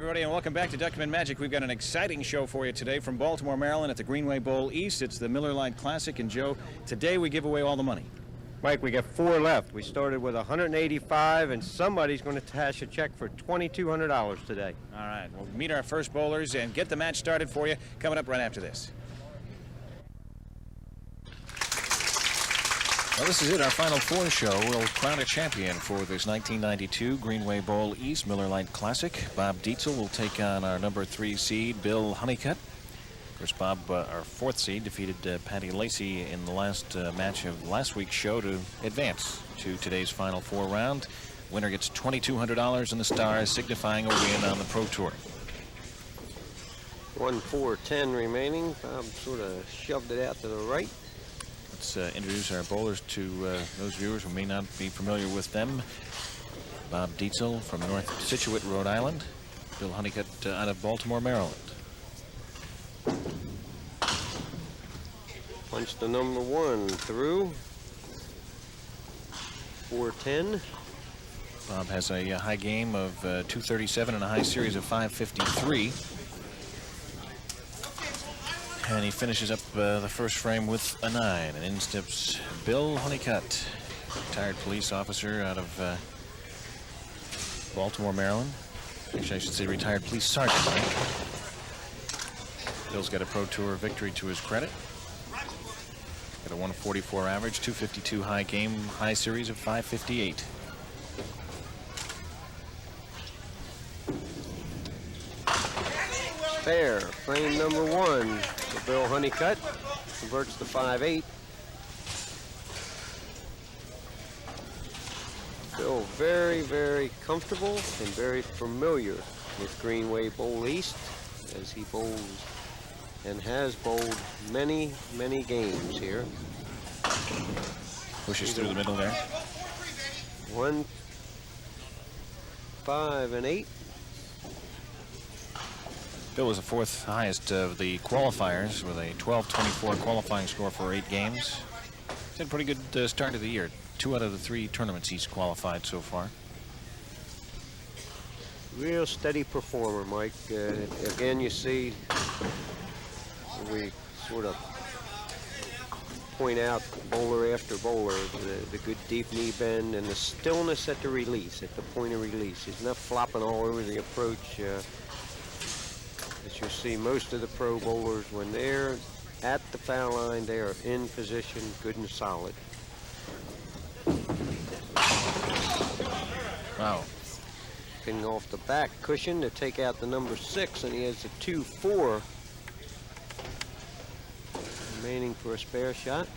everybody, and welcome back to Duckpin Magic. We've got an exciting show for you today from Baltimore, Maryland at the Greenway East. It's the Miller Lite Classic, and Joe, today we give away all the money. Mike, we got 4 left. We started with 185, and somebody's going to cash a check for $2,200 today. All right, we'll meet our first bowlers and get the match started for you coming up right after this. Well, this is it, our Final Four show. We'll crown a champion for this 1992 Greenway East Miller Lite Classic. Bob Dietzel will take on our number 3 seed, Bill Honeycutt. Of course, Bob, our 4th seed, defeated Patty Lacey in the last match of last week's show to advance to today's Final Four round. Winner gets $2,200 in the stars, signifying a win on the Pro Tour. 1-4-10 remaining. Bob sort of shoved it out to the right. Let's introduce our bowlers to those viewers who may not be familiar with them. Bob Dietzel from North Scituate, Rhode Island. Bill Honeycutt out of Baltimore, Maryland. Punch the number 1 through. 410. Bob has a high game of 237 and a high series of 553. And he finishes up the first frame with a 9. And in steps Bill Honeycutt, retired police officer out of Baltimore, Maryland. Actually, I should say retired police sergeant. Right? Bill's got a Pro Tour victory to his credit. Got a 144 average, 252 high game, high series of 558. Fair. Frame number 1 for Bill Honeycutt. Converts to 5-8. Bill very, very comfortable and very familiar with Greenway East as he bowls and has bowled many, many games here. Pushes through the middle there. 1, 5, and 8. Bill was the 4th highest of the qualifiers with a 12-24 qualifying score for 8 games. He's had a pretty good start of the year. 2 out of the 3 tournaments he's qualified so far. Real steady performer, Mike. Again, you see, we sort of point out bowler after bowler, the good deep knee bend and the stillness at the release, at the point of release. He's not flopping all over the approach. As you see, most of the pro bowlers, when they're at the foul line, they are in position, good and solid. Wow. Getting off the back cushion to take out the number 6, and he has a 2-4 remaining for a spare shot.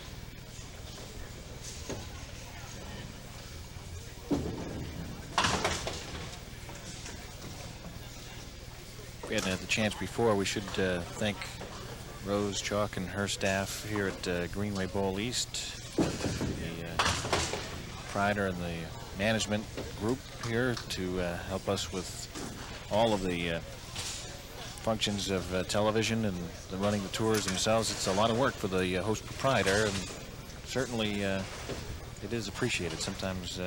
We hadn't had the chance before. We should thank Rose Chalk and her staff here at Greenway East, the proprietor and the management group here to help us with all of the functions of television and running the tours themselves. It's a lot of work for the host proprietor, and certainly it is appreciated. Sometimes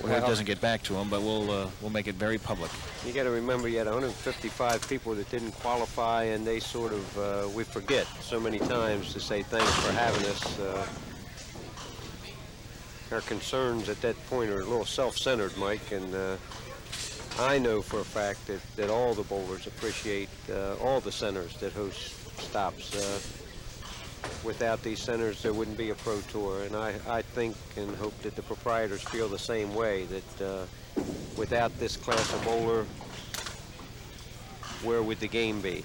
word doesn't get back to them, but we'll make it very public. You got to remember, you had 155 people that didn't qualify, and they sort of we forget so many times to say thanks for having us. Our concerns at that point are a little self-centered, Mike, and I know for a fact that all the bowlers appreciate all the centers that host stops. Without these centers, there wouldn't be a Pro Tour, and I think and hope that the proprietors feel the same way, that without this class of bowler, where would the game be?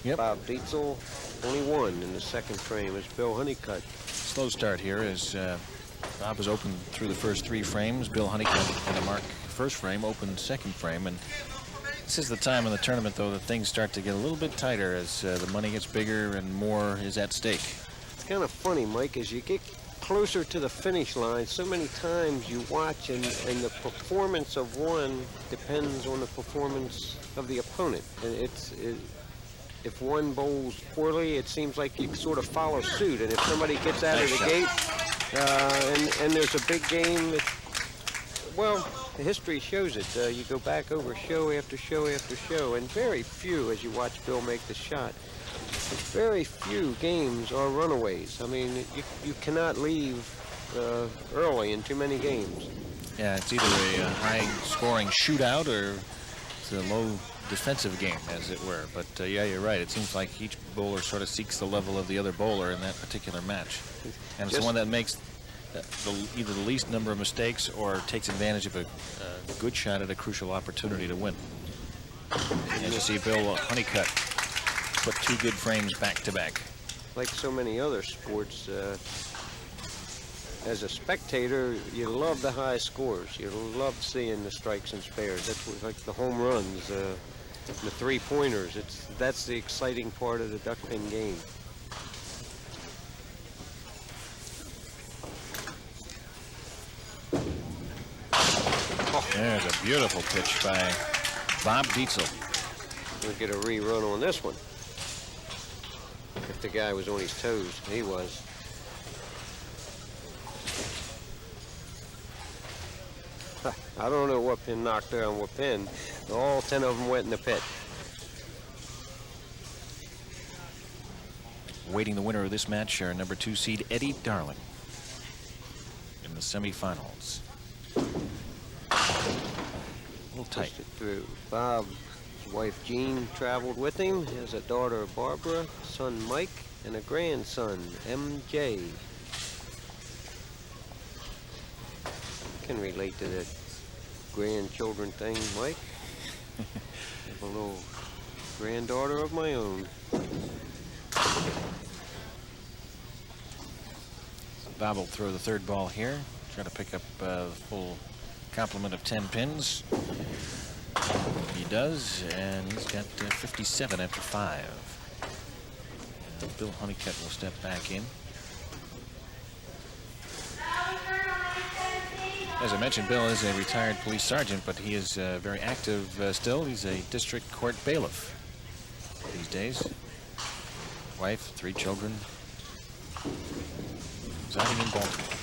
Yep. Bob Dietzel, 21 in the second frame as Bill Honeycutt. Slow start here as Bob is open through the first 3 frames. Bill Honeycutt and a mark first frame, open second frame. And this is the time in the tournament, though, that things start to get a little bit tighter as the money gets bigger and more is at stake. It's kind of funny, Mike, as you get closer to the finish line. So many times you watch, and the performance of one depends on the performance of the opponent. And if one bowls poorly, it seems like you sort of follow suit. And if somebody gets out of the gate, and there's a big game, well, the history shows it. You go back over show after show after show, and very few, as you watch Bill make the shot, very few games are runaways. I mean, you cannot leave early in too many games. Yeah, it's either a high-scoring shootout or it's a low defensive game, as it were. But yeah, you're right. It seems like each bowler sort of seeks the level of the other bowler in that particular match, and it's the one that makes either the least number of mistakes or takes advantage of a good shot at a crucial opportunity to win. As you see, Bill Honeycutt put 2 good frames back to back. Like so many other sports, as a spectator, you love the high scores. You love seeing the strikes and spares. That's what, like the home runs, the 3-pointers. That's the exciting part of the duckpin game. There's a beautiful pitch by Bob Dietzel. We'll get a rerun on this one. If the guy was on his toes, he was. I don't know what pin knocked down what pin. All 10 of them went in the pit. Waiting the winner of this match, our number 2 seed, Eddie Darling, in the semifinals. A little tight. Pushed it through. Bob's wife Jean traveled with him. He has a daughter, Barbara, son Mike, and a grandson, MJ. Can relate to that grandchildren thing, Mike. I have a little granddaughter of my own. Bob will throw the 3rd ball here. Try to pick up the full complement of 10 pins. He does, and he's got 57 after 5. And Bill Honeycutt will step back in. As I mentioned, Bill is a retired police sergeant, but he is very active still. He's a district court bailiff these days. Wife, 3 children, residing in Baltimore.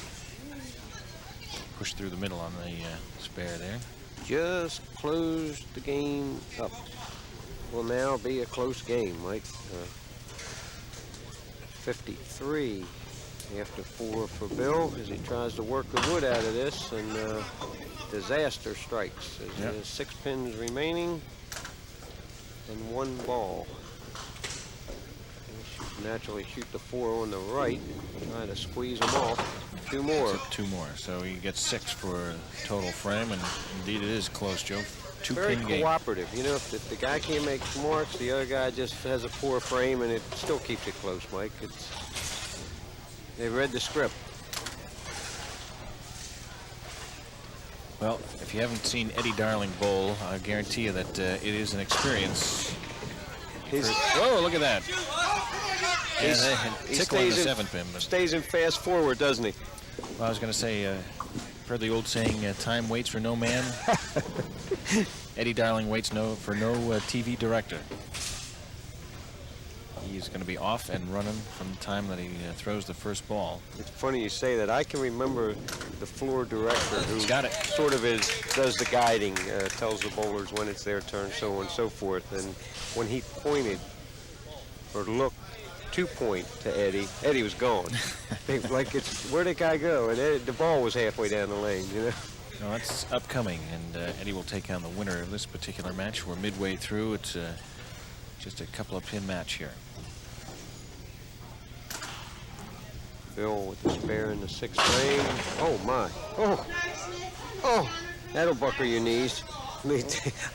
Push through the middle on the spare there. Just closed the game up. Will now be a close game, Mike. 53 after 4 for Bill as he tries to work the wood out of this, and disaster strikes. There's 6 pins remaining and 1 ball. He should naturally shoot the 4 on the right, try to squeeze them off. 2 more. 2 more, so he gets 6 for total frame, and indeed it is close, Joe. 2 Very pin game. cooperative. You know, if the guy can't make marks, the other guy just has a poor frame, and it still keeps it close, Mike. They read the script. Well, if you haven't seen Eddie Darling bowl, I guarantee you that it is an experience. Whoa, look at that. He Tickle on the 7th pin. But stays in fast forward, doesn't he? well, I was going to say, heard the old saying, time waits for no man. Eddie Darling waits for no TV director. He's going to be off and running from the time that he throws the first ball. It's funny you say that. I can remember the floor director who got it. Sort of does the guiding, tells the bowlers when it's their turn, so on and so forth. And when he pointed or looked to point to Eddie, Eddie was gone. Where'd the guy go? And the ball was halfway down the lane, you know. No, that's upcoming, and Eddie will take on the winner of this particular match. We're midway through. It's just a couple of pin match here. Bill with the spare in the 6th frame. Oh my! Oh! That'll buckle your knees.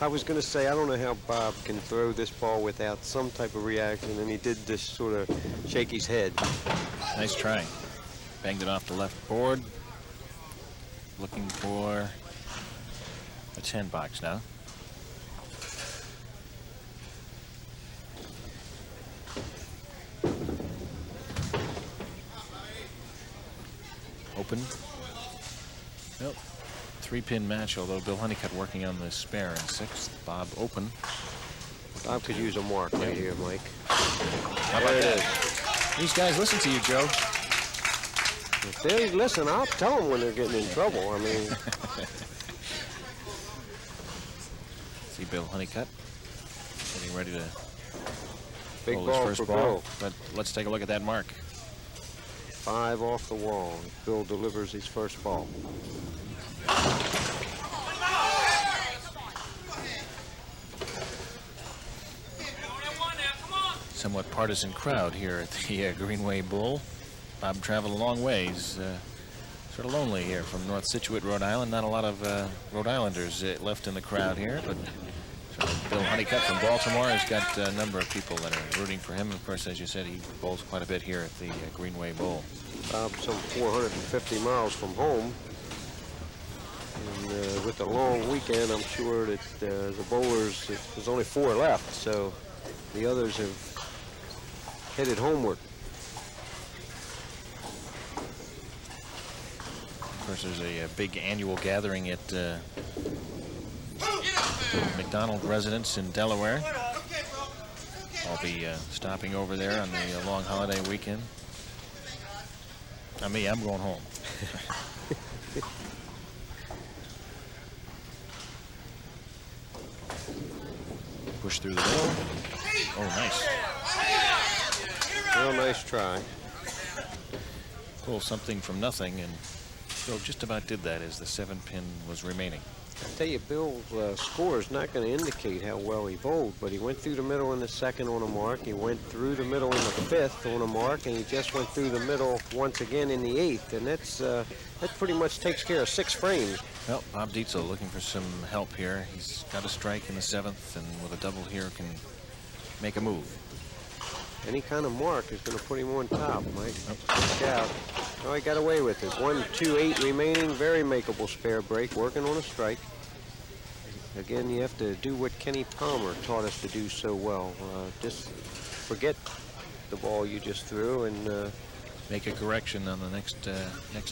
I was going to say, I don't know how Bob can throw this ball without some type of reaction, and he did just sort of shake his head. Nice try. Banged it off the left board. Looking for a 10 box now. open. Nope. 3-pin match, although Bill Honeycutt working on the spare in 6th. Bob open. Bob could use a mark right here, Mike. How about that? These guys listen to you, Joe. If they listen, I'll tell them when they're getting in trouble. I mean, see Bill Honeycutt getting ready to big pull ball his for first ball. Bill. But let's take a look at that mark. 5 off the wall. Bill delivers his first ball. Somewhat partisan crowd here at the Greenway Bowl. Bob traveled a long ways. Sort of lonely here from North Scituate, Rhode Island. Not a lot of Rhode Islanders left in the crowd here, but Bill Honeycutt from Baltimore has got a number of people that are rooting for him. Of course, as you said, he bowls quite a bit here at the Greenway Bowl. Bob's some 450 miles from home. And with the long weekend, I'm sure that the bowlers, there's only 4 left, so the others have headed homeward. Of course, there's a big annual gathering at McDonald residence in Delaware. I'll be stopping over there on the long holiday weekend. Not me, I'm going home. Push through the middle. Oh, nice. Real nice try. Pull something from nothing, and Bill just about did that as the 7-pin was remaining. I tell you, Bill's score is not going to indicate how well he bowled, but he went through the middle in the 2nd on a mark. He went through the middle in the 5th on a mark, and he just went through the middle once again in the 8th, and that pretty much takes care of 6 frames. Well, Bob Dietzel looking for some help here. He's got a strike in the 7th, and with a double here can make a move. Any kind of mark is going to put him on top, Mike. Watch out. Oh, he got away with it. 1, 2, 8 remaining. Very makeable spare break. Working on a strike. Again, you have to do what Kenny Palmer taught us to do so well. Just forget the ball you just threw and make a correction on the next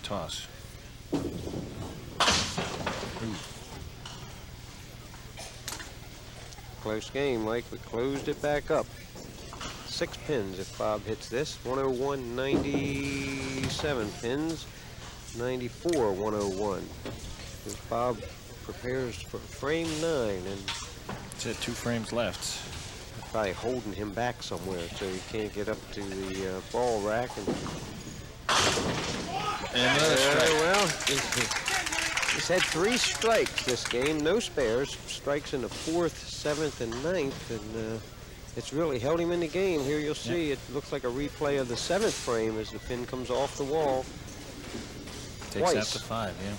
toss. Ooh. Close game, Mike. We closed it back up. 6 pins if Bob hits this. 101, 97 pins. 94, 101. As Bob prepares for frame 9, and that's it, 2 frames left. Probably holding him back somewhere so he can't get up to the ball rack. And another strike. Well, he's had 3 strikes this game, no spares. Strikes in the 4th, 7th, and 9th, and it's really held him in the game. Here you'll see it looks like a replay of the 7th frame as the pin comes off the wall. Takes Twice. out to 5, yeah.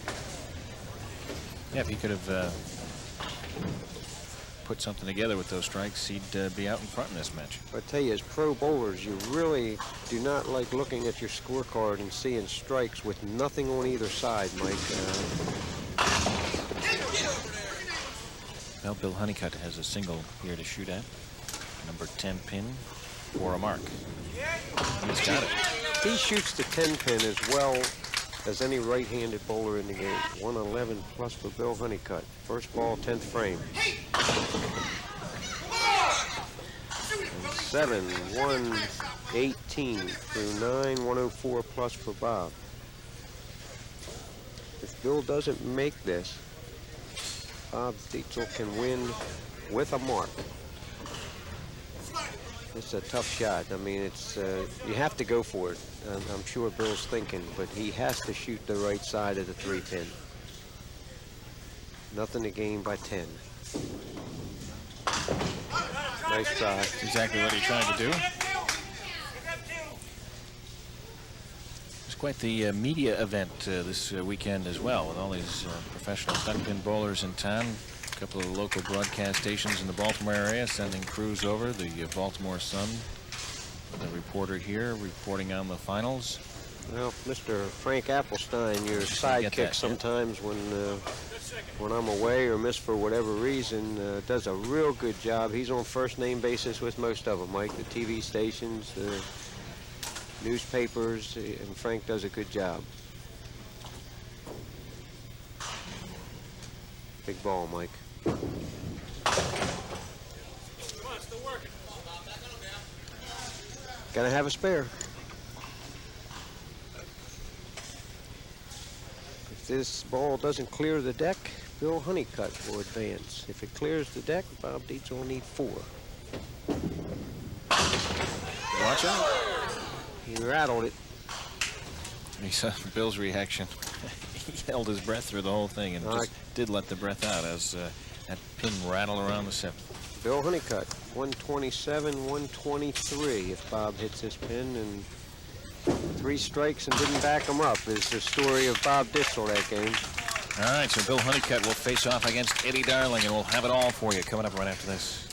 Yeah, if he could have put something together with those strikes, he'd be out in front in this match. I tell you, as pro bowlers, you really do not like looking at your scorecard and seeing strikes with nothing on either side, Mike. Well, Bill Honeycutt has a single here to shoot at. Number 10 pin for a mark. He's got it. He shoots the 10 pin as well as any right-handed bowler in the game. 111 plus for Bill Honeycutt. First ball, 10th frame. 7, 118 through 9, 104 plus for Bob. If Bill doesn't make this, Bob Dietzel can win with a mark. It's a tough shot. I mean, it's you have to go for it. I'm sure Bill's thinking, but he has to shoot the right side of the 3-pin. Nothing to gain by 10. Nice try. That's exactly what he tried to do. It's quite the media event this weekend as well, with all these professional duckpin bowlers in town. A couple of local broadcast stations in the Baltimore area sending crews over. The Baltimore Sun, the reporter here reporting on the finals. Well, Mr. Frank Applestein, your sidekick sometimes when I'm away or miss for whatever reason, does a real good job. He's on first name basis with most of them, Mike, the TV stations, the newspapers, and Frank does a good job. Big ball, Mike. Gotta have a spare. If this ball doesn't clear the deck, Bill Honeycutt will advance. If it clears the deck, Bob Dietzel will need 4. Watch out. He rattled it. He saw Bill's reaction. He held his breath through the whole thing and just did let the breath out as that pin rattled around the 7th. Bill Honeycutt, 127, 123. If Bob hits this pin, and 3 strikes and didn't back him up is the story of Bob Dietzel that game. All right, so Bill Honeycutt will face off against Eddie Darling, and we'll have it all for you coming up right after this.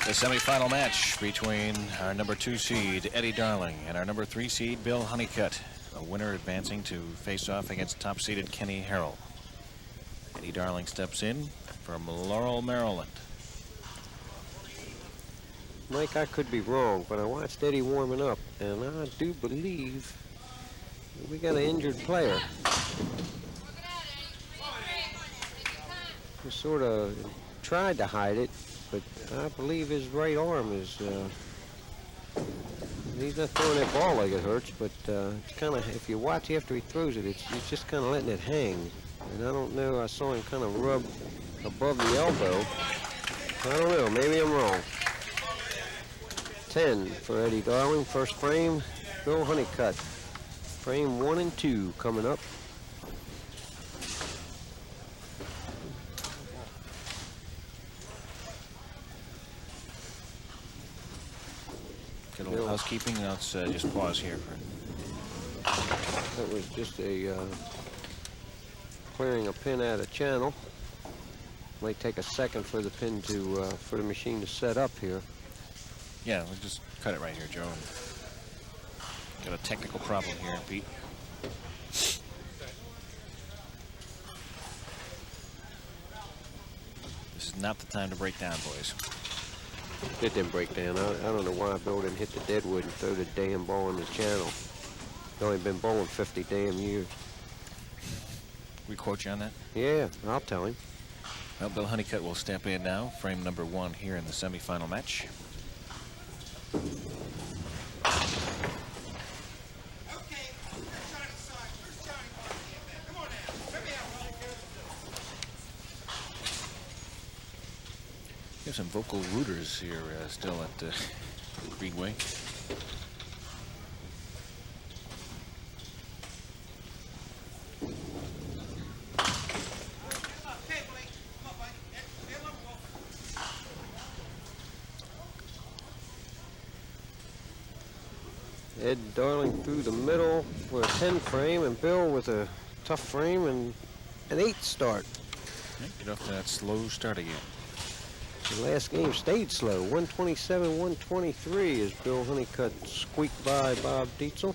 The semifinal match between our number 2 seed, Eddie Darling, and our number 3 seed, Bill Honeycutt. A winner advancing to face off against top-seeded Kenny Herrell. Eddie Darling steps in from Laurel, Maryland. Mike, I could be wrong, but I watched Eddie warming up, and I do believe we got an injured player. He sort of tried to hide it, but I believe his right arm is, he's not throwing that ball like it hurts, but it's kind of, if you watch after he throws it, he's just kind of letting it hang. And I don't know, I saw him kind of rub above the elbow. I don't know, maybe I'm wrong. 10 for Eddie Darling, first frame, Bill Honeycutt. Frame 1 and 2 coming up. Get a little housekeeping. Let's just pause here. That was just a clearing a pin out of channel. Might take a second for the pin to for the machine to set up here. Yeah, we'll just cut it right here, Joe. Got a technical problem here, Pete. This is not the time to break down, boys. It didn't break down. I don't know why Bill didn't hit the deadwood and throw the damn ball in the channel. He's only been bowling 50 damn years. We quote you on that? Yeah, I'll tell him. Well, Bill Honeycutt will step in now, frame number 1 here in the semifinal match. We have some vocal rooters here still at Greenway. Ed Darling through the middle for a 10 frame, and Bill with a tough frame and an 8 start. Okay, get off to that slow start again. The last game stayed slow. 127, 123 as Bill Honeycutt squeaked by Bob Dietzel.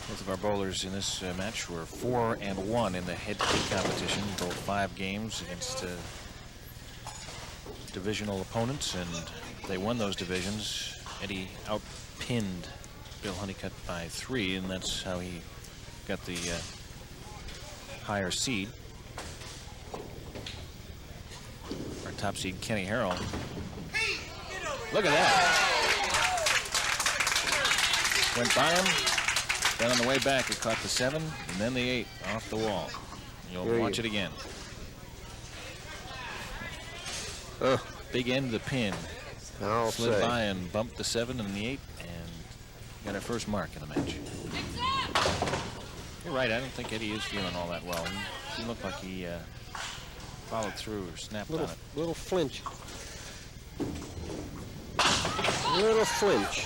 Both of our bowlers in this match were 4 and 1 in the head-to-head competition. Bowled 5 games against divisional opponents, and they won those divisions. Eddie outpinned Bill Honeycutt by 3, and that's how he got the higher seed. Our top seed, Kenny Herrell. Look at that. Went by him. Then on the way back, it caught the 7, and then the 8 off the wall. You'll watch it again. Big end of the pin. I'll Slid say. by and bumped the 7 and the 8, and got our first mark in the match. You're right. I don't think Eddie is feeling all that well. He looked like he followed through or snapped on it. Little flinch. Little flinch.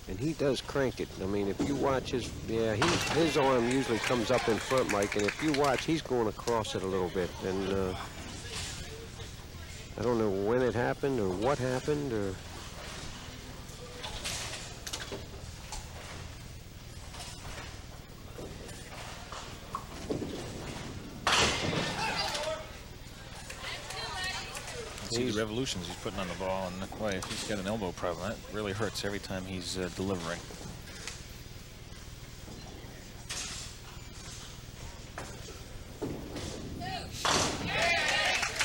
And he does crank it. I mean, if you watch his, his arm usually comes up in front, Mike, and if you watch, he's going across it a little bit. And I don't know when it happened or what happened or. see the revolutions he's putting on the ball, and boy, if he's got an elbow problem, that really hurts every time he's delivering.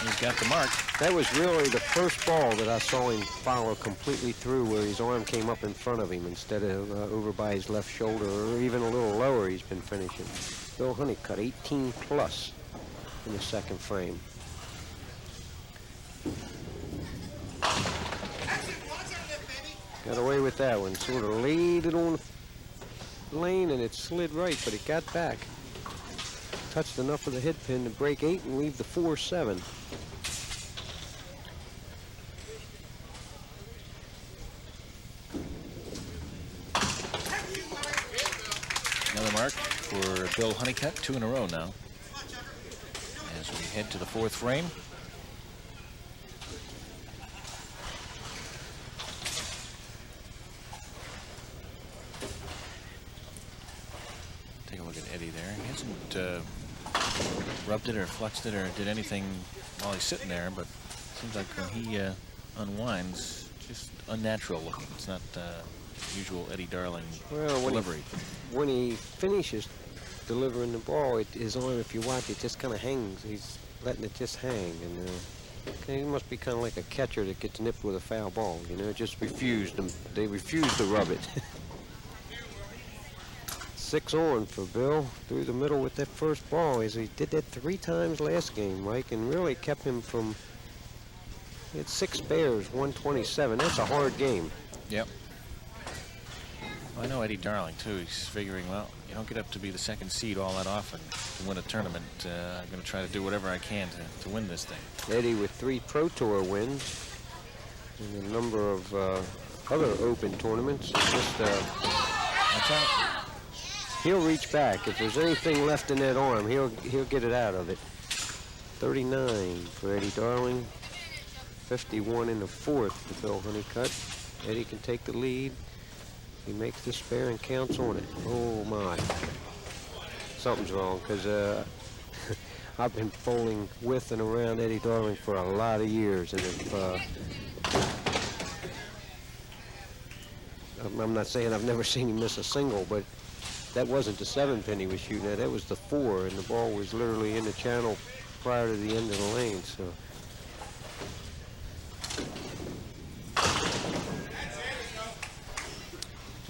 He's got the mark. That was really the first ball that I saw him follow completely through, where his arm came up in front of him instead of over by his left shoulder, or even a little lower he's been finishing. Bill Honeycutt, 18 plus in the second frame. Got away with that one. Sort of laid it on the lane and it slid right, but it got back. Touched enough of the head pin to break 8 and leave the 4-7. Another mark for Bill Honeycutt, 2 in a row now. As we head to the 4th frame. Take a look at Eddie there. He hasn't rubbed it or flexed it or did anything while he's sitting there, but it seems like when he unwinds, just unnatural looking. It's not usual Eddie Darling delivery. When he finishes delivering the ball, his arm, if you watch it, just kind of hangs. He's letting it just hang, and he must be kind of like a catcher that gets nipped with a foul ball. You know, just refused them. They refused to rub it. 6 on for Bill through the middle with that first ball. As he did that 3 times last game, Mike, and really kept him from. He had 6 spares, 127. That's a hard game. Yep. Well, I know Eddie Darling too. He's figuring, well, you don't get up to be the 2nd seed all that often to win a tournament. I'm going to try to do whatever I can to win this thing. Eddie with 3 Pro Tour wins and a number of other open tournaments. Just Watch out. He'll reach back. If there's anything left in that arm, he'll get it out of it. 39 for Eddie Darling. 51 in the 4th for Bill Honeycutt. Eddie can take the lead. He makes the spare and counts on it. Oh my. Something's wrong, because I've been bowling with and around Eddie Darling for a lot of years, and if I'm not saying I've never seen him miss a single, but that wasn't the 7-pin he was shooting at. That was the 4, and the ball was literally in the channel prior to the end of the lane. So.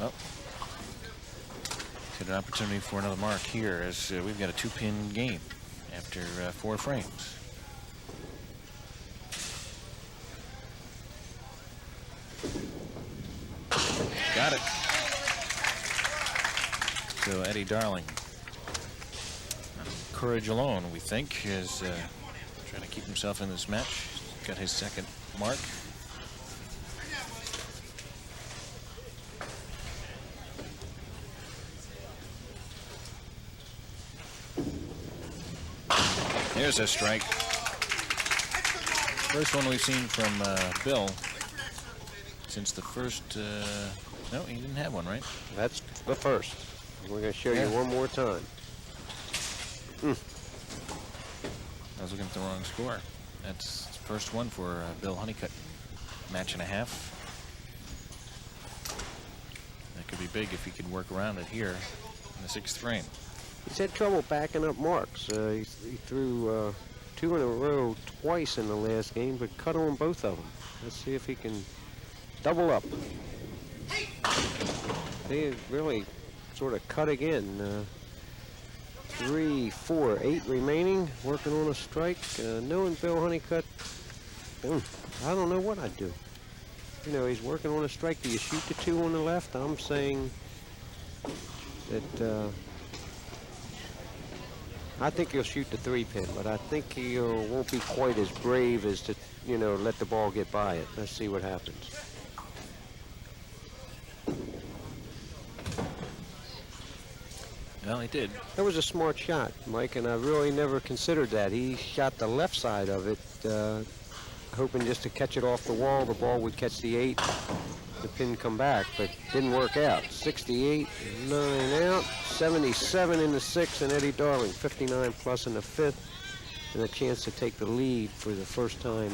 Well, get an opportunity for another mark here, as we've got a 2-pin game after 4 frames. Got it. So Eddie Darling, courage alone, we think, is trying to keep himself in this match. Got his 2nd mark. There's a strike. First one we've seen from Bill since the first. No, he didn't have one, right? That's the first. We're going to show you one more time. I was looking at the wrong score. That's the first one for Bill Honeycutt. Match and a half. That could be big if he could work around it here in the 6th frame. He's had trouble backing up marks. He threw 2 in a row twice in the last game, but cut on both of them. Let's see if he can double up. They really sort of cut again. 3, 4, 8 remaining, working on a strike. Knowing Bill Honeycutt, I don't know what I'd do. You know, he's working on a strike. Do you shoot the 2 on the left? I'm saying that I think he'll shoot the 3-pin, but I think he won't be quite as brave as to, you know, let the ball get by it. Let's see what happens. Well, he did. That was a smart shot, Mike, and I really never considered that. He shot the left side of it, hoping just to catch it off the wall. The ball would catch the 8, the pin come back, but didn't work out. 68, 9 out, 77 in the 6th, and Eddie Darling, 59 plus in the 5th, and a chance to take the lead for the first time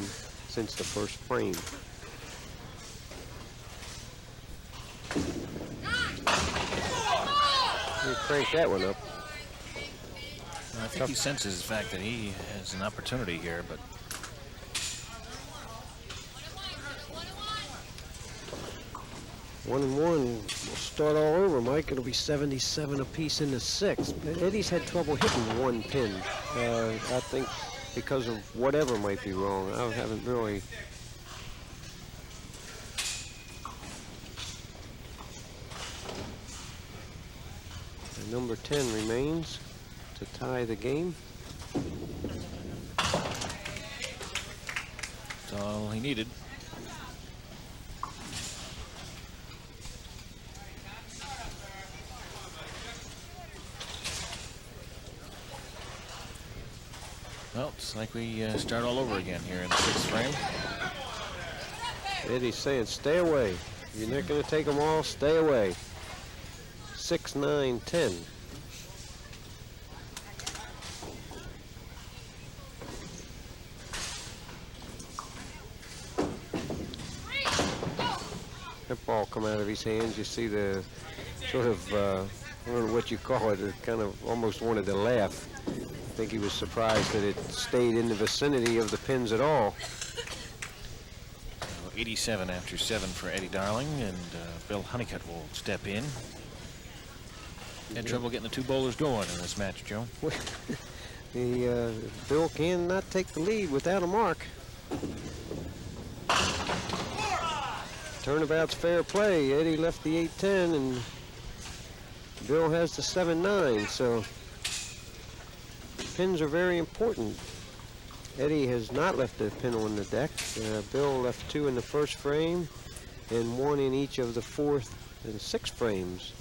since the first frame. He cranked that one up. I think he senses the fact that he has an opportunity here, but 1-1. We'll start all over, Mike. It'll be 77 apiece in the sixth. But Eddie's had trouble hitting one pin. I think because of whatever might be wrong. I haven't really. And number 10 remains to tie the game. that's all he needed. Well, it's like we start all over again here in the sixth frame. Eddie's saying, stay away. You're not going to take them all. Stay away. 6, 9, 10. That ball come out of his hands. You see the sort of, I don't know what you call it, kind of almost wanted to laugh. I think he was surprised that it stayed in the vicinity of the pins at all. 87 after 7 for Eddie Darling, and Bill Honeycutt will step in. Had trouble getting the two bowlers going in this match, Joe. Bill cannot take the lead without a mark. Turnabout's fair play. Eddie left the 8-10, and Bill has the 7-9, so pins are very important. Eddie has not left a pin on the deck. Bill left 2 in the first frame and 1 in each of the 4th and 6th frames.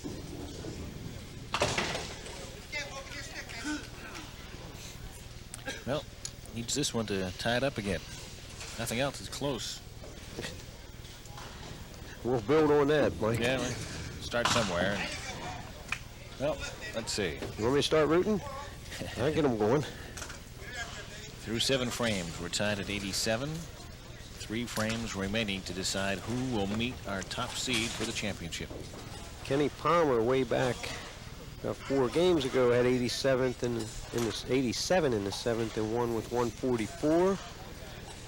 Well, needs this one to tie it up again. Nothing else is close. We'll build on that, Mike. Yeah, we'll start somewhere. And, well, let's see. You want me to start rooting? I'll get them going. Through 7 frames, we're tied at 87. 3 frames remaining to decide who will meet our top seed for the championship. Kenny Palmer way back 4 games ago had 87th in the 87 in the 7th and won with 144.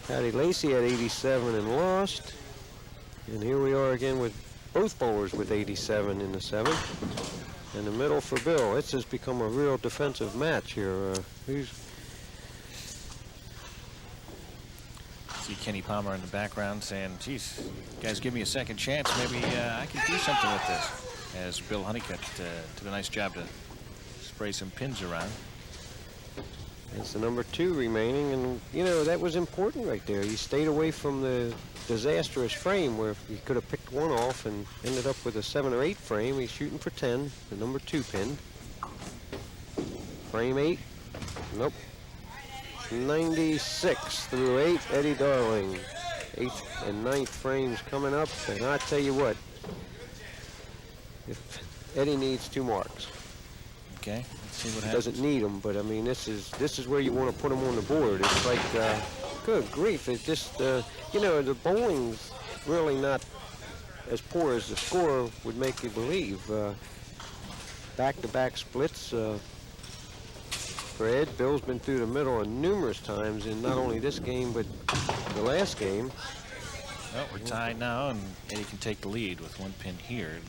Patty Lacey had 87 and lost. And here we are again with both bowlers with 87 in the 7th. In the middle for Bill. This has become a real defensive match here. See Kenny Palmer in the background saying, geez, guys, give me a second chance. Maybe I can do something with this. As Bill Honeycutt did a nice job to spray some pins around. It's the number 2 remaining, and you know that was important right there. You stayed away from the disastrous frame where you could have picked one off and ended up with a 7 or 8 frame. He's shooting for 10, the number 2 pin. Frame 8, nope. 96 through 8, Eddie Darling. 8th and 9th frames coming up, and I tell you what, if Eddie needs 2 marks. Okay, let's see what He happens. doesn't need them, but I mean, this is where you want to put them on the board. It's like, good grief, it's just, you know, the bowling's really not as poor as the score would make you believe. Back-to-back splits for Ed. Bill's been through the middle numerous times in not only this game, but the last game. Well, we're tied now, and Eddie can take the lead with 1 pin here.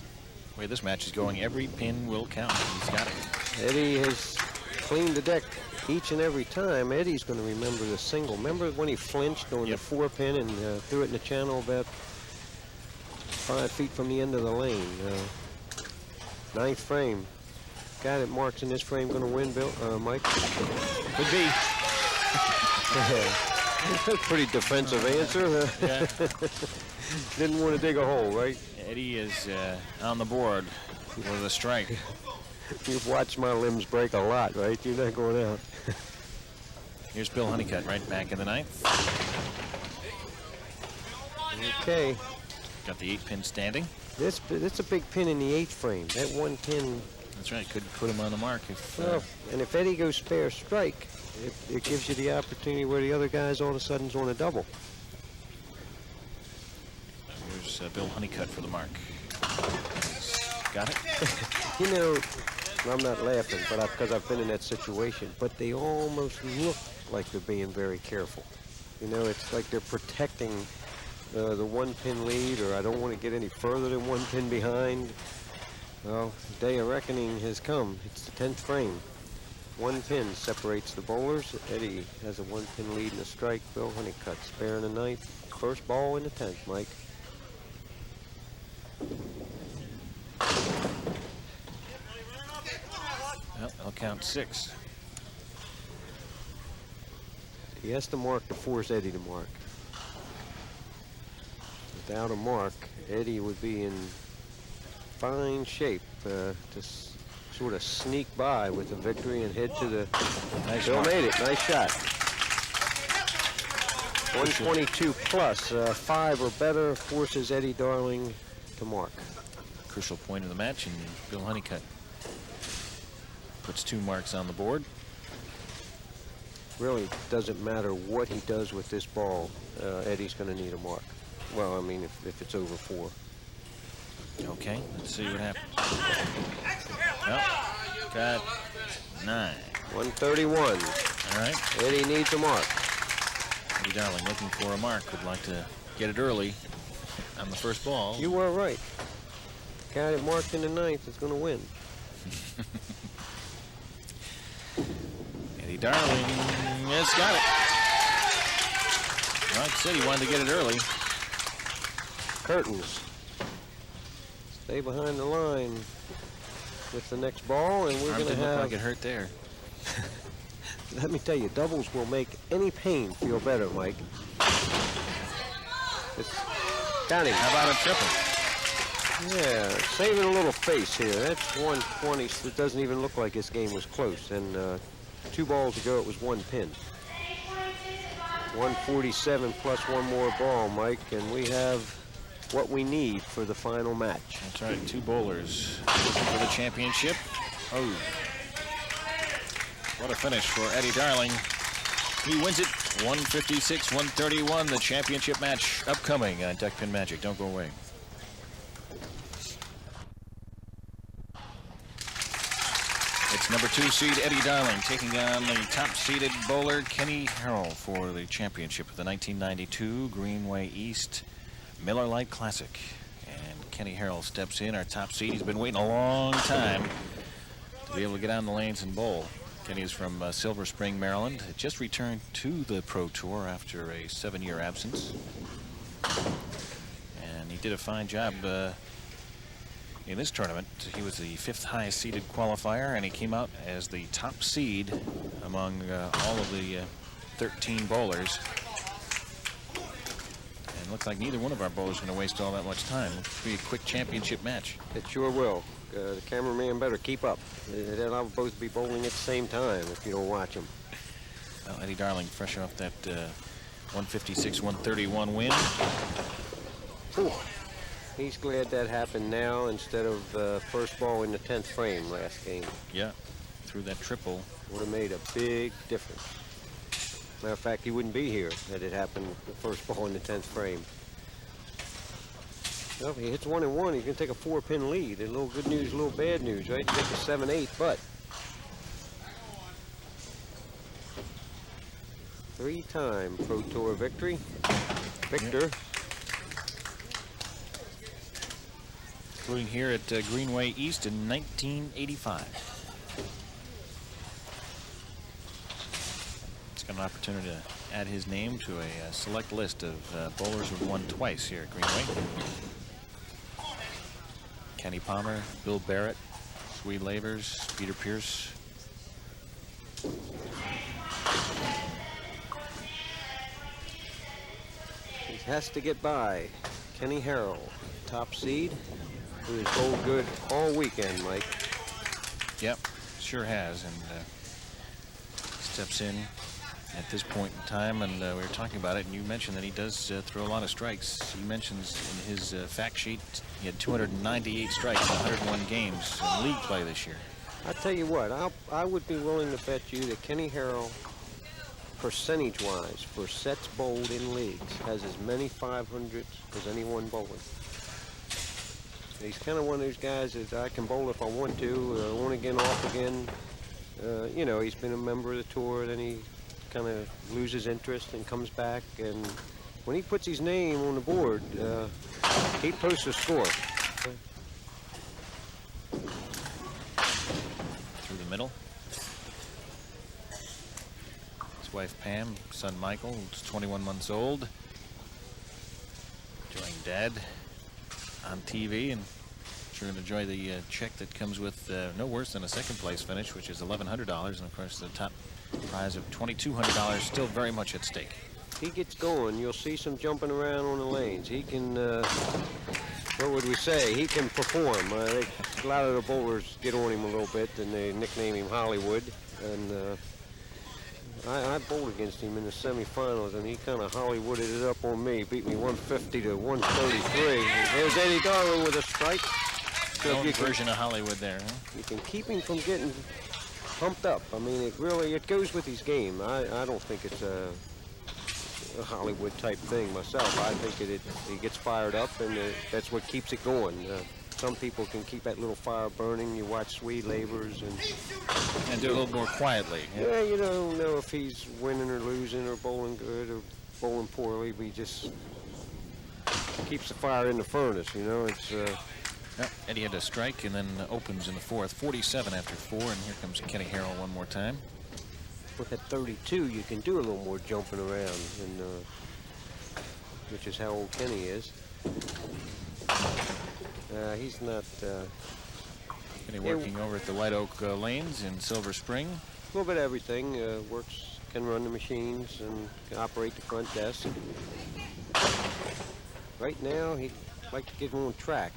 The way this match is going, every pin will count. He's got it. Eddie has cleaned the deck each and every time. Eddie's going to remember the single. Remember when he flinched on the 4 pin and threw it in the channel about 5 feet from the end of the lane? 9th frame. Guy that marks in this frame going to win, Bill, Mike? Could be. Pretty defensive answer. Yeah. Didn't want to dig a hole, right? Eddie is on the board with a strike. You've watched my limbs break a lot, right? You're not going out. Here's Bill Honeycutt right back in the 9th. Okay. Got the 8 pin standing. That's a big pin in the 8th frame. That 1 pin. That's right. Could put him on the mark if. Well, and if Eddie goes spare strike, it gives you the opportunity where the other guy's all of a sudden's on a double. Bill Honeycutt for the mark. Got it? You know, I'm not laughing, but because I've been in that situation, but they almost look like they're being very careful. You know, it's like they're protecting the 1-pin lead, or I don't want to get any further than 1 pin behind. Well, the day of reckoning has come. It's the 10th frame. 1 pin separates the bowlers. Eddie has a 1-pin lead in the strike. Bill Honeycutt sparing the 9th. First ball in the 10th, Mike. Well, I'll count 6. He has to mark to force Eddie to mark. Without a mark, Eddie would be in fine shape to sort of sneak by with a victory and head to the... Nice Bill mark. made it. Nice shot. 122 plus. 5 or better forces Eddie Darling to mark. Crucial point of the match, and Bill Honeycutt puts 2 marks on the board. Really doesn't matter what he does with this ball. Eddie's going to need a mark. Well, I mean, if it's over 4. Okay, let's see what happens. Well, got 9. 131. All right. Eddie needs a mark. Eddie Darling looking for a mark. Would like to get it early on the first ball. You were right. Got it marked in the 9th is going to win. Eddie Darling has got it. Like I said, he wanted to get it early. Curtains. Stay behind the line with the next ball, and we're Arm going to didn't look have... like it hurt there. Let me tell you, doubles will make any pain feel better, Mike. Got him. How about a triple? Yeah, saving a little face here. That's 120. So it doesn't even look like this game was close. And 2 balls ago, it was 1 pin. 147 plus 1 more ball, Mike, and we have what we need for the final match. That's right, 2 bowlers for the championship. Oh. What a finish for Eddie Darling. He wins it 156-131, the championship match upcoming on Duckpin Magic. Don't go away. It's number 2 seed Eddie Darling taking on the top seeded bowler Kenny Herrell for the championship of the 1992 Greenway East Miller Lite Classic. And Kenny Herrell steps in, our top seed. He's been waiting a long time to be able to get on the lanes and bowl. Kenny is from Silver Spring, Maryland. Had just returned to the Pro Tour after a 7-year absence. And he did a fine job in this tournament. He was the 5th highest seeded qualifier, and he came out as the top seed among all of the 13 bowlers. And it looks like neither one of our bowlers is going to waste all that much time. It'll be a quick championship match. It sure will. The cameraman better keep up. They'll both be bowling at the same time if you don't watch them. Well, Eddie Darling fresh off that 156-131 win. Ooh. He's glad that happened now instead of first ball in the 10th frame last game. Yeah, threw that triple. Would have made a big difference. Matter of fact, he wouldn't be here had it happened the first ball in the 10th frame. Well, if he hits 1 and 1, he's going to take a 4-pin lead. A little good news, a little bad news, right? Take a 7-8, but 3-time Pro Tour victory. Victor. Yep. Including here at Greenway East in 1985. He's got an opportunity to add his name to a select list of bowlers who've won twice here at Greenway. Kenny Palmer, Bill Barrett, Swede Lavers, Peter Pierce. He has to get by Kenny Herrell, top seed, who has bowled good all weekend, Mike. Yep, sure has, and steps in at this point in time, and we were talking about it, and you mentioned that he does throw a lot of strikes. He mentions in his fact sheet he had 298 strikes in 101 games in league play this year. I tell you what, I would be willing to bet you that Kenny Herrell, percentage-wise, for sets bowled in leagues, has as many 500s as anyone bowling. He's kind of one of those guys that I can bowl if I want to, on again, off again. You know, he's been a member of the tour, then he kind of loses interest and comes back. And when he puts his name on the board, he posts a score. Through the middle. His wife Pam, son Michael, who's 21 months old, enjoying Dad on TV, and sure to enjoy the check that comes with no worse than a second place finish, which is $1,100, and of course the top prize of $2,200 still very much at stake. He gets going, you'll see some jumping around on the lanes. He can, what would we say? He can perform. A lot of the bowlers get on him a little bit, and they nickname him Hollywood. And I bowled against him in the semifinals, and he kind of Hollywooded it up on me. Beat me 150 to 133. There's Eddie Darling with a strike. So no version of Hollywood there, huh? You can keep him from getting pumped up. I mean, it goes with his game. I don't think it's a Hollywood type thing myself. I think he gets fired up, and that's what keeps it going. Some people can keep that little fire burning. You watch Swede Labors and do it a little more quietly. Yeah, you don't know if he's winning or losing or bowling good or bowling poorly, but he just keeps the fire in the furnace, you know. It's Eddie had a strike and then opens in the fourth, 47 after 4, and here comes Kenny Herrell one more time. With that 32, you can do a little more jumping around, and which is how old Kenny is. He's not. Kenny working over at the White Oak Lanes in Silver Spring. A little bit of everything. Works, can run the machines, and can operate the front desk. Right now, he'd like to get on track.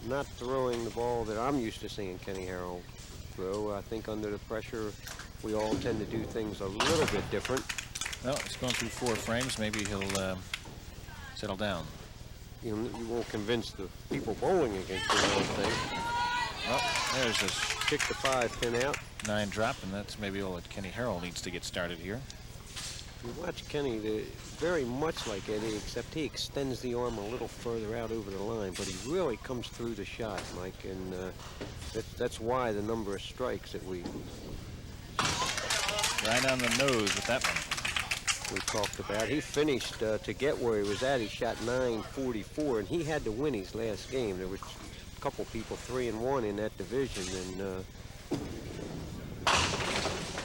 Not throwing the ball that I'm used to seeing Kenny Herrell throw. I think under the pressure, we all tend to do things a little bit different. Well, he's going through 4 frames. Maybe he'll settle down. You won't convince the people bowling against him, I don't think. Well, there's this Kick the 5 pin out. 9 drop, and that's maybe all that Kenny Herrell needs to get started here. You watch Kenny, very much like Eddie, except he extends the arm a little further out over the line, but he really comes through the shot, Mike, and that's why the number of strikes that we... Right on the nose with that one. We talked about. He finished to get where he was at. He shot 944, and he had to win his last game. There were a couple people 3-1 in that division, and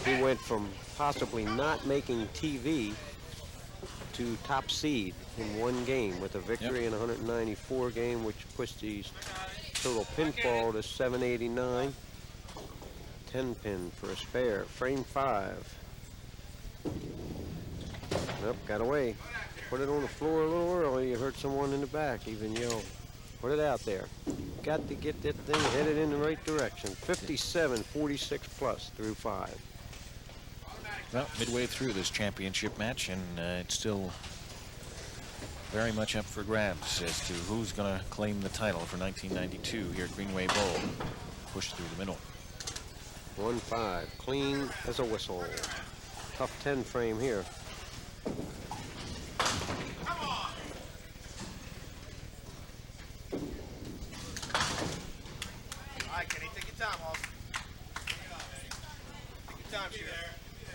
he went from possibly not making TV to top seed in one game with a victory in a 194 game, which pushed his total pinfall to 789. 10 pin for a spare. Frame 5. Nope, got away. Put it on the floor a little early. You heard someone in the back even yell, put it out there. Got to get that thing headed in the right direction. 57, 46 plus through 5. Well, midway through this championship match, and it's still very much up for grabs as to who's going to claim the title for 1992 here at Greenway Bowl. Push through the middle. 1-5, clean as a whistle. Tough 10 frame here.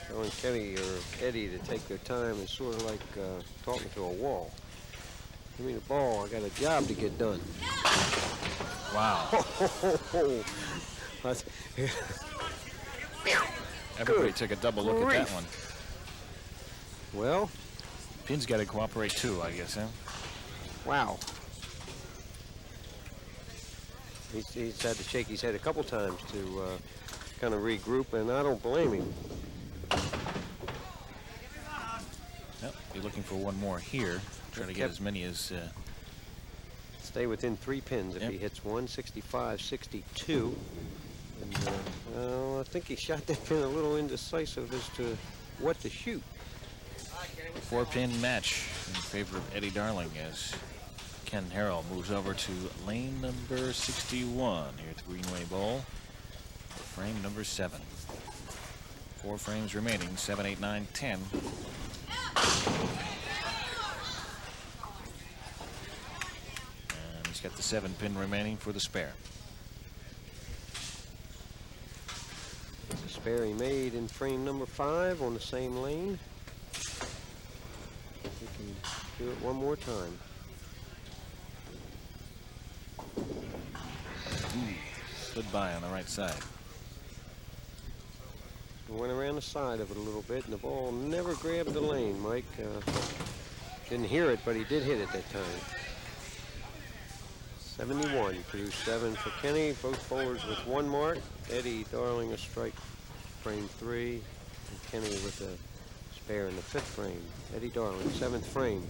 Telling Kenny or Eddie to take their time is sort of like talking to a wall. Give me the ball, I got a job to get done. Wow. Everybody took a double look at that one. Well, Pin's got to cooperate too, I guess, huh? Wow. He's had to shake his head a couple times to kind of regroup, and I don't blame him. Yep, be looking for one more here. Trying to get as many as... Stay within 3 pins if he hits 165, 62. And, I think he shot that pin a little indecisive as to what to shoot. 4-pin match in favor of Eddie Darling as Ken Herrell moves over to lane number 61 here at the Greenway Bowl. Frame number 7. 4 frames remaining, 7, 8, 9, 10. And He's got the 7-pin remaining for the spare. The spare he made in frame number 5 on the same lane. We can do it one more time. Slid by on the right side. Went around the side of it a little bit, and the ball never grabbed the lane. Mike didn't hear it, but he did hit it that time. 71, produced 7 for Kenny. Both bowlers with 1 mark. Eddie Darling a strike, frame 3, and Kenny with a spare in the 5th frame. Eddie Darling, 7th frame.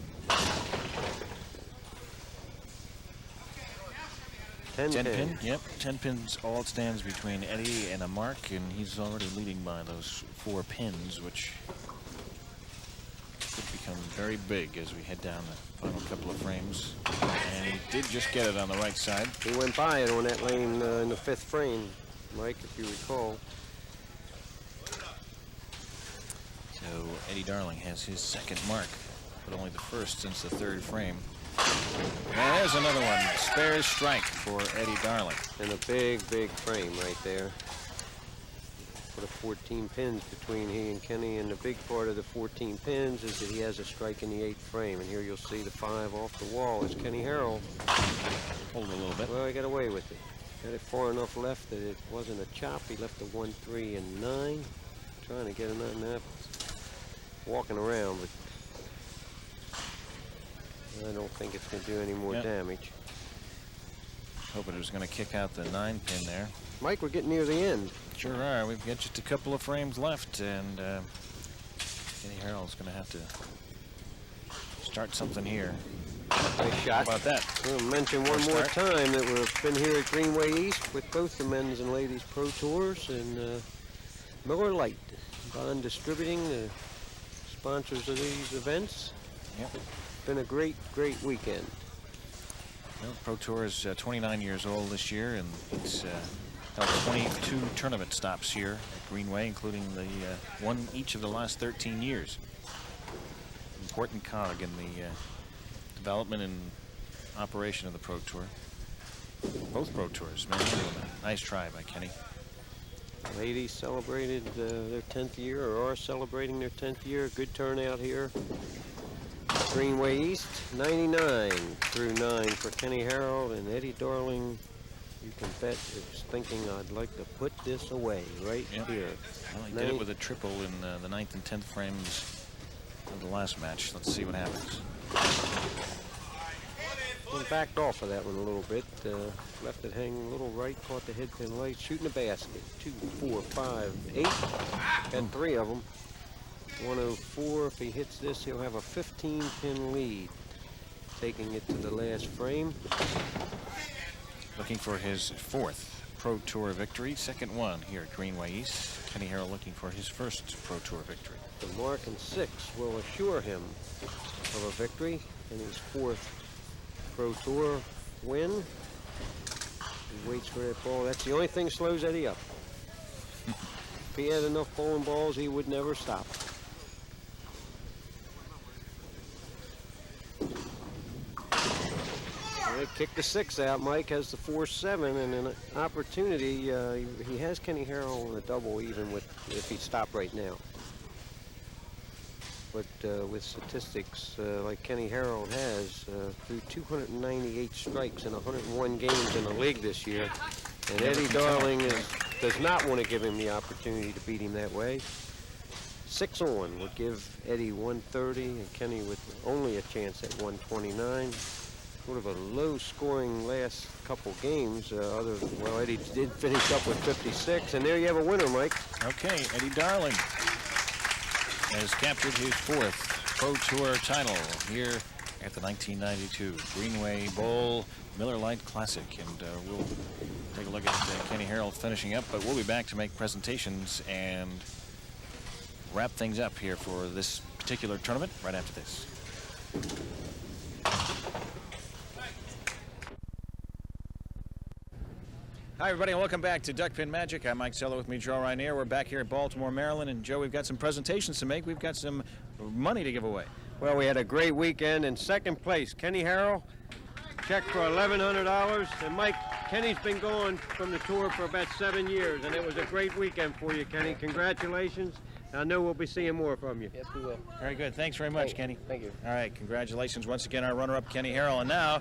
10 pin, yep. 10 pins, all it stands between Eddie and a mark, and he's already leading by those 4 pins, which could become very big as we head down the final couple of frames. And he did just get it on the right side. He went by it on that lane in the 5th frame, Mike, if you recall. So Eddie Darling has his 2nd mark, but only the 1st since the 3rd frame. And there's another one. Spare strike for Eddie Darling. And a big, big frame right there. Put a 14 pins between he and Kenny, and the big part of the 14 pins is that he has a strike in the 8th frame. And here you'll see the 5 off the wall is Kenny Herrell. Hold a little bit. Well, he got away with it. Got it far enough left that it wasn't a chop. He left a 1, 3, and 9. Trying to get another nap. Walking around, but I don't think it's going to do any more damage. Hoping it was going to kick out the 9-pin there. Mike, we're getting near the end. Sure are. We've got just a couple of frames left, and Kenny Herrell's going to have to start something here. Nice shot. How about that? We'll mention one more time that we've been here at Greenway East with both the men's and ladies pro tours, and Miller Lite, Bond Distributing, the sponsors of these events. Yep. Been a great, great weekend. Well, Pro Tour is 29 years old this year, and it's held 22 tournament stops here at Greenway, including the one each of the last 13 years. Important cog in the development and operation of the Pro Tour. Both Pro Tours, man. Nice try by Kenny. Ladies celebrated their 10th year, or are celebrating their 10th year. Good turnout here. Greenway East, 99 through 9 for Kenny Herrell, and Eddie Darling, you can bet, is thinking, I'd like to put this away right here. Well, he did it with a triple in the 9th and 10th frames of the last match. Let's see what happens. He backed off of that one a little bit. Left it hanging a little right, caught the head pin late, shooting the basket. 2, 4, 5, 8. Got 3 of them. 104. If he hits this, he'll have a 15-pin lead, taking it to the last frame. Looking for his 4th Pro Tour victory, 2nd one here at Greenway East. Kenny Herrell looking for his 1st Pro Tour victory. The mark in 6 will assure him of a victory and his 4th Pro Tour win. He waits for that ball. That's the only thing that slows Eddie up. If he had enough bowling balls, he would never stop. Kick the 6 out. Mike has the 4-7, and an opportunity. He has Kenny Herrell on a double even with if he stopped right now. But with statistics like Kenny Herrell has through 298 strikes in 101 games in the league this year, and Eddie Darling does not want to give him the opportunity to beat him that way. 6 on would give Eddie 130, and Kenny with only a chance at 129. Sort of a low-scoring last couple games. Well, Eddie did finish up with 56, and there you have a winner, Mike. Okay, Eddie Darling has captured his 4th Pro Tour title here at the 1992 Greenway Bowl Miller Lite Classic, and we'll take a look at Kenny Herrell finishing up, but we'll be back to make presentations and wrap things up here for this particular tournament right after this. Hi, everybody, and welcome back to Duckpin Magic. I'm Mike Zeller, with me, Joe Rainier. We're back here at Baltimore, Maryland, and Joe, we've got some presentations to make. We've got some money to give away. Well, we had a great weekend. In 2nd place, Kenny Herrell, check for $1,100. And Mike, Kenny's been going from the tour for about 7 years, and it was a great weekend for you, Kenny. Congratulations. I know we'll be seeing more from you. Yes, we will. Very good. Thanks very much, Kenny. Thank you. All right, congratulations once again, our runner-up, Kenny Herrell, and now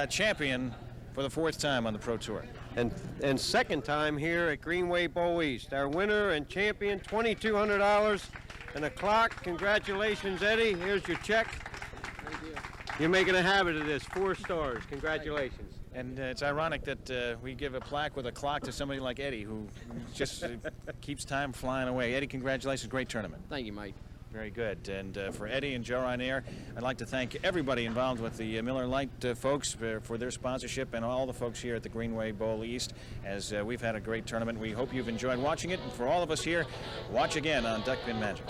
champion for the 4th time on the Pro Tour. And second time here at Greenway Bowl East. Our winner and champion, $2,200 and a clock. Congratulations, Eddie. Here's your check. Thank you. You're making a habit of this. 4 stars. Congratulations. And it's ironic that we give a plaque with a clock to somebody like Eddie, who just keeps time flying away. Eddie, congratulations. Great tournament. Thank you, Mike. Very good. And for Eddie and Joe Rainier, I'd like to thank everybody involved with the Miller Lite folks for their sponsorship, and all the folks here at the Greenway Bowl East, as we've had a great tournament. We hope you've enjoyed watching it. And for all of us here, watch again on Duckpin Magic.